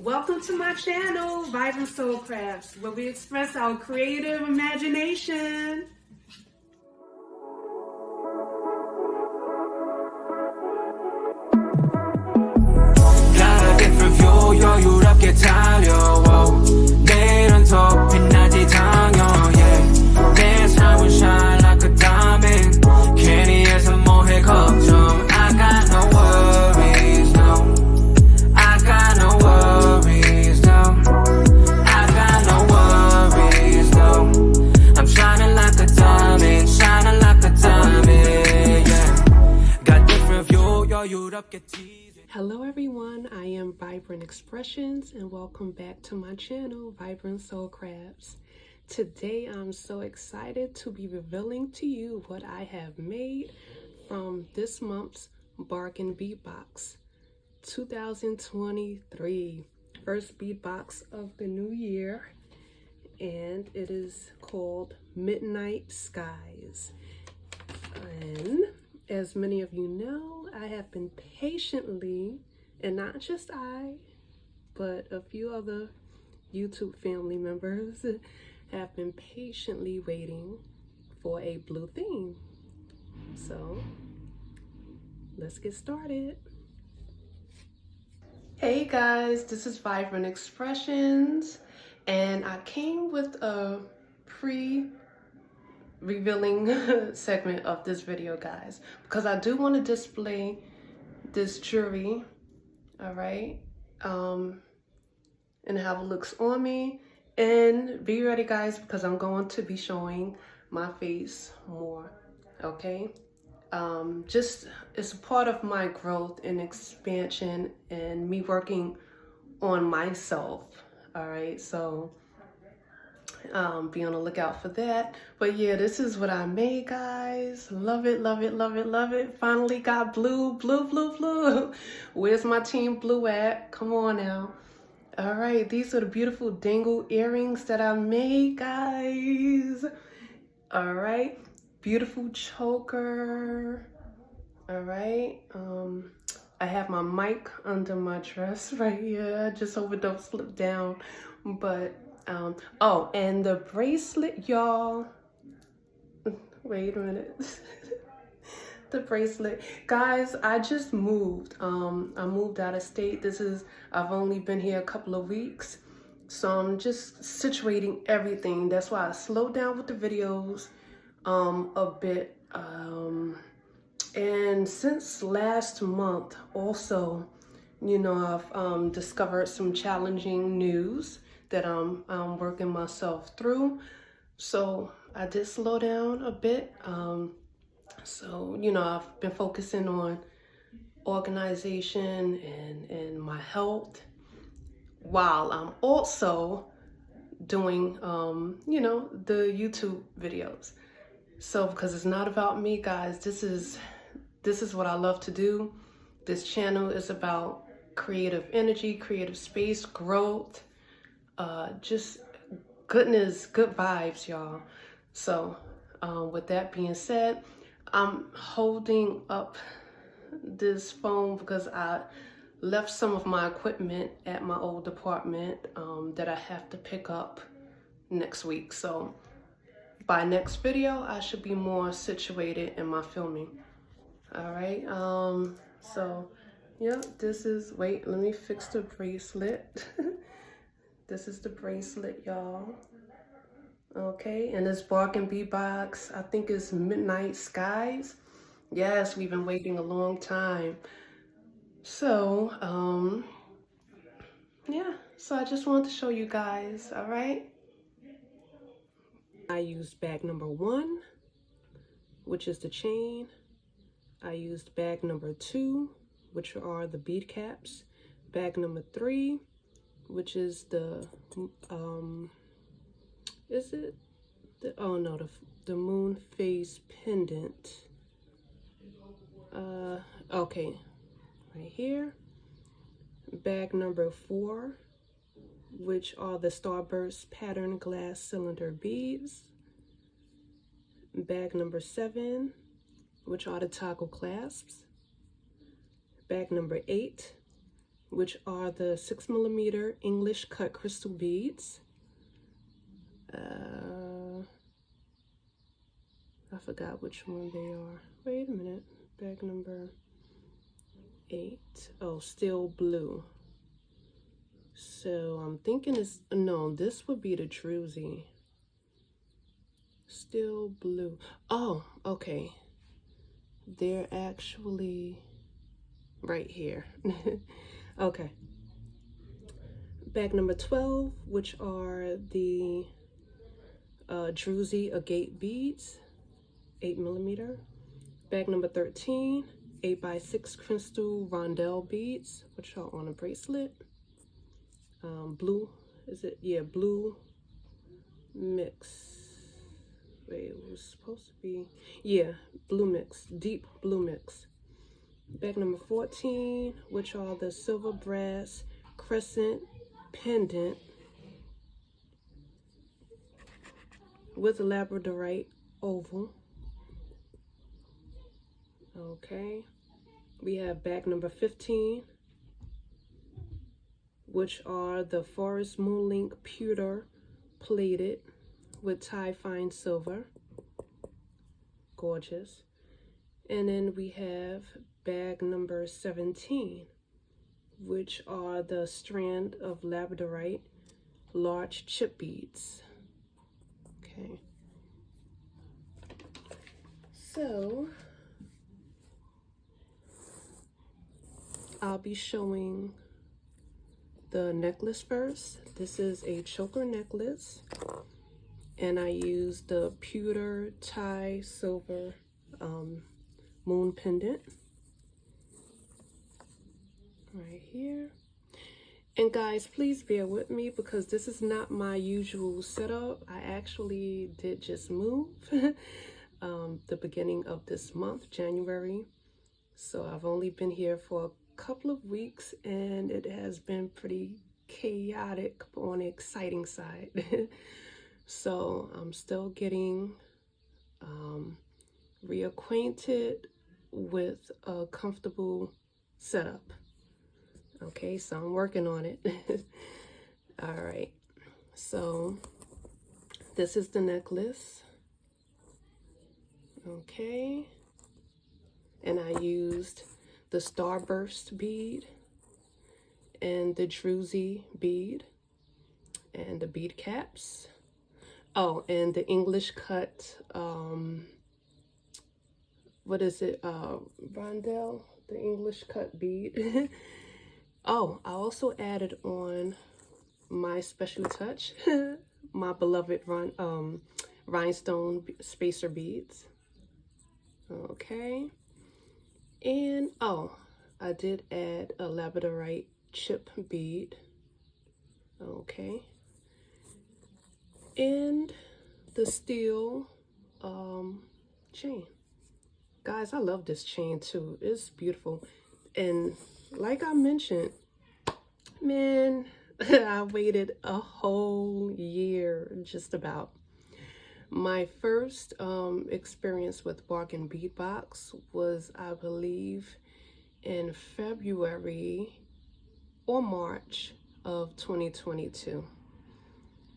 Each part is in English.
Welcome to my channel, Vibrant Soul Crafts, where we express our creative imagination. got a different view 여유롭게 달려와 내일은 더 빛나지 당연 yeah. 내 삶은 shine like a diamond 괜히 해서 뭐해 걱정 I got no worries no I got no worries no I got no worries no I'm shining like a diamond yeah. got different view 여유롭게 Hello everyone, I am Vibrant Expressions and welcome back to my channel, Vibrant Soul Crafts. Today I'm so excited to be revealing to you what I have made from this month's Bargain Bead Box 2023. First bead box of the new year, and it is called Midnight Skies. And as many of you know, I have been patiently, and not just I, but a few other YouTube family members have been patiently waiting for a blue theme. So let's get started. Hey guys, this is Vibrant Expressions, and I came with a revealing segment of this video, guys, because I do want to display this jewelry, all right, and how it looks on me. And be ready, guys, because I'm going to be showing my face more, okay? Just it's a part of my growth and expansion and me working on myself, all right? So be on the lookout for that. But yeah, this is what I made, guys. Love it, love it, love it, love it. Finally got blue. Where's my team blue at? Come on now. All right, these are the beautiful dangle earrings that I made, guys. All right, beautiful choker. All right, I have my mic under my dress right here. I just hope it don't slip down. But oh, and the bracelet, y'all. Wait a minute. The bracelet, guys. I just moved. I moved out of state. I've only been here a couple of weeks, so I'm just situating everything. That's why I slowed down with the videos a bit. And since last month, also, you know, I've discovered some challenging news that I'm working myself through. So I did slow down a bit. So, you know, I've been focusing on organization and my health, while I'm also doing, you know, the YouTube videos. So, because it's not about me, guys, this is what I love to do. This channel is about creative energy, creative space, growth, just goodness, good vibes, y'all. So with that being said, I'm holding up this phone because I left some of my equipment at my old apartment that I have to pick up next week. So by next video, I should be more situated in my filming. All right, so yeah, this is, wait, let me fix the bracelet. This is the bracelet, y'all. Okay, and this Bargain Bead Box, I think it's Midnight Skies. Yes, we've been waiting a long time. So, yeah, so I just wanted to show you guys, all right? I used bag number 1, which is the chain. I used bag number 2, which are the bead caps. Bag number 3, which is the is it the, oh no, the moon phase pendant. Okay, right here. Bag number 4, which are the starburst pattern glass cylinder beads. Bag number 7, which are the toggle clasps. Bag number 8, which are the 6mm English cut crystal beads. I forgot which one they are. Wait a minute. Bag number 8. Oh, still blue. So I'm thinking it's, no, this would be the druzy. Still blue. Oh, okay. They're actually right here. Okay. Bag number 12, which are the druzy agate beads, 8mm. Bag number 13, 8x6 crystal rondelle beads, which are on a bracelet. Blue, is it? Yeah, blue mix. Wait, it was supposed to be, yeah, blue mix, deep blue mix. Bag number 14, which are the silver brass crescent pendant with labradorite oval. Okay, we have bag number 15, which are the forest moonlink pewter plated with tie fine silver. Gorgeous. And then we have bag number 17, which are the strand of labradorite large chip beads. Okay. So I'll be showing the necklace first. This is a choker necklace, and I used the pewter tie silver moon pendant right here. And guys, please bear with me because this is not my usual setup. I actually did just move the beginning of this month, January. So I've only been here for a couple of weeks, and it has been pretty chaotic on the exciting side. So I'm still getting reacquainted with a comfortable setup. Okay, so I'm working on it. All right, so this is the necklace. Okay, and I used the starburst bead and the druzy bead and the bead caps. Oh, and the English cut, what is it, rondelle, the English cut bead. Oh, I also added on my special touch, my beloved rhinestone spacer beads. Okay, and oh, I did add a labradorite chip bead. Okay, and the steel chain. Guys, I love this chain too. It's beautiful. And like I mentioned, man, I waited a whole year just about. My first experience with Bargain Bead Box was, I believe, in February or March of 2022.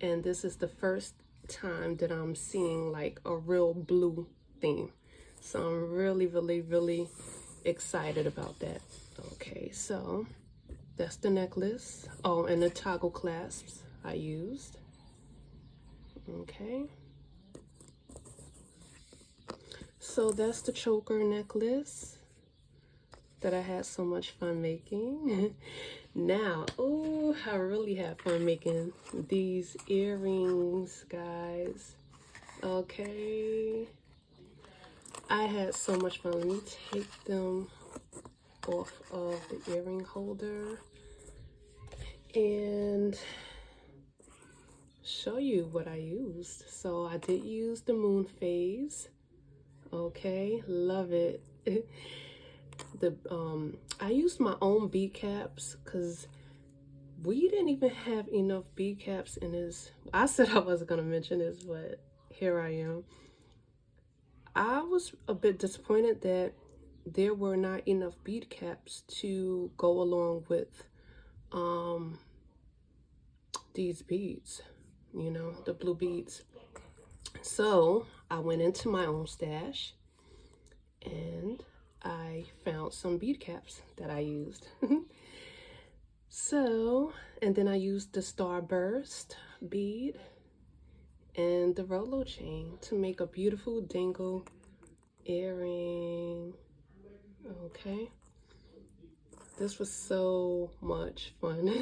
And this is the first time that I'm seeing like a real blue theme. So I'm really, really, really excited about that. Okay, so that's the necklace. Oh, and the toggle clasps I used. Okay. So that's the choker necklace that I had so much fun making. Now, oh, I really had fun making these earrings, guys. Okay. I had so much fun. Let me take them off of the earring holder and show you what I used. So I did use the moon phase. Okay, love it. I used my own bead caps because we didn't even have enough bead caps in this. I said I wasn't gonna mention this, but here I am. I was a bit disappointed that there were not enough bead caps to go along with these beads, you know, the blue beads. So I went into my own stash and I found some bead caps that I used. So, and then I used the Starburst bead and the Rolo chain to make a beautiful dangle earring. Okay. This was so much fun.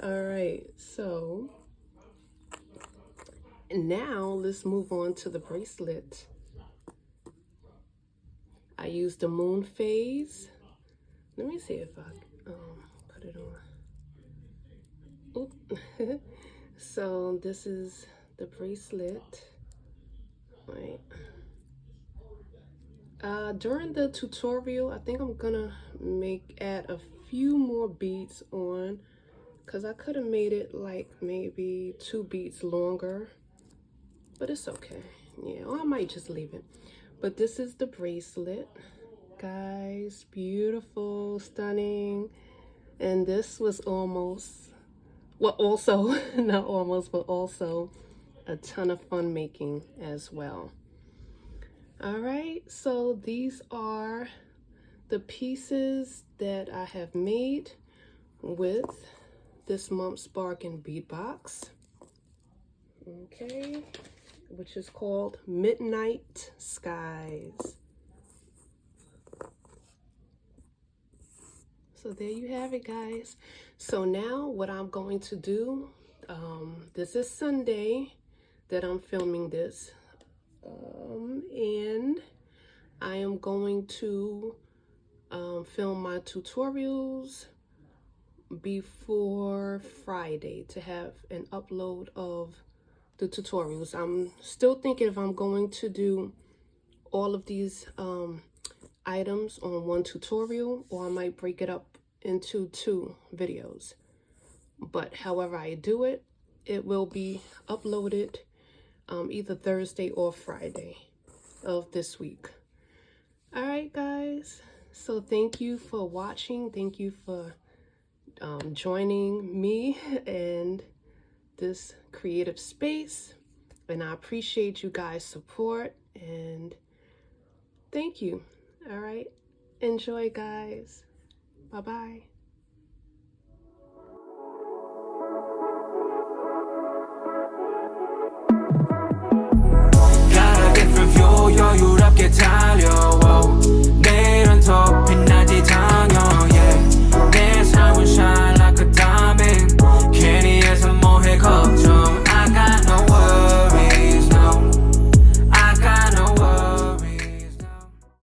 All right, so now let's move on to the bracelet. I used the moon phase. Let me see if I put it on. Oop. So this is the bracelet. Right. During the tutorial, I think I'm gonna add a few more beads on, because I could have made it like maybe 2 beads longer, but it's okay. Yeah, or I might just leave it. But this is the bracelet, guys. Beautiful, stunning. And this was almost, well, also, not almost, but also a ton of fun making as well. All right, so these are the pieces that I have made with this month's Bargain Bead Box. Okay, which is called Midnight Skies. So there you have it, guys. So now what I'm going to do, this is Sunday that I'm filming this. And I am going to film my tutorials before Friday to have an upload of the tutorials. I'm still thinking if I'm going to do all of these items on one tutorial, or I might break it up into 2 videos. But however I do it, it will be uploaded either Thursday or Friday of this week. All right, guys. So thank you for watching. Thank you for joining me in this creative space. And I appreciate you guys' support. And thank you. All right. Enjoy, guys. Bye-bye.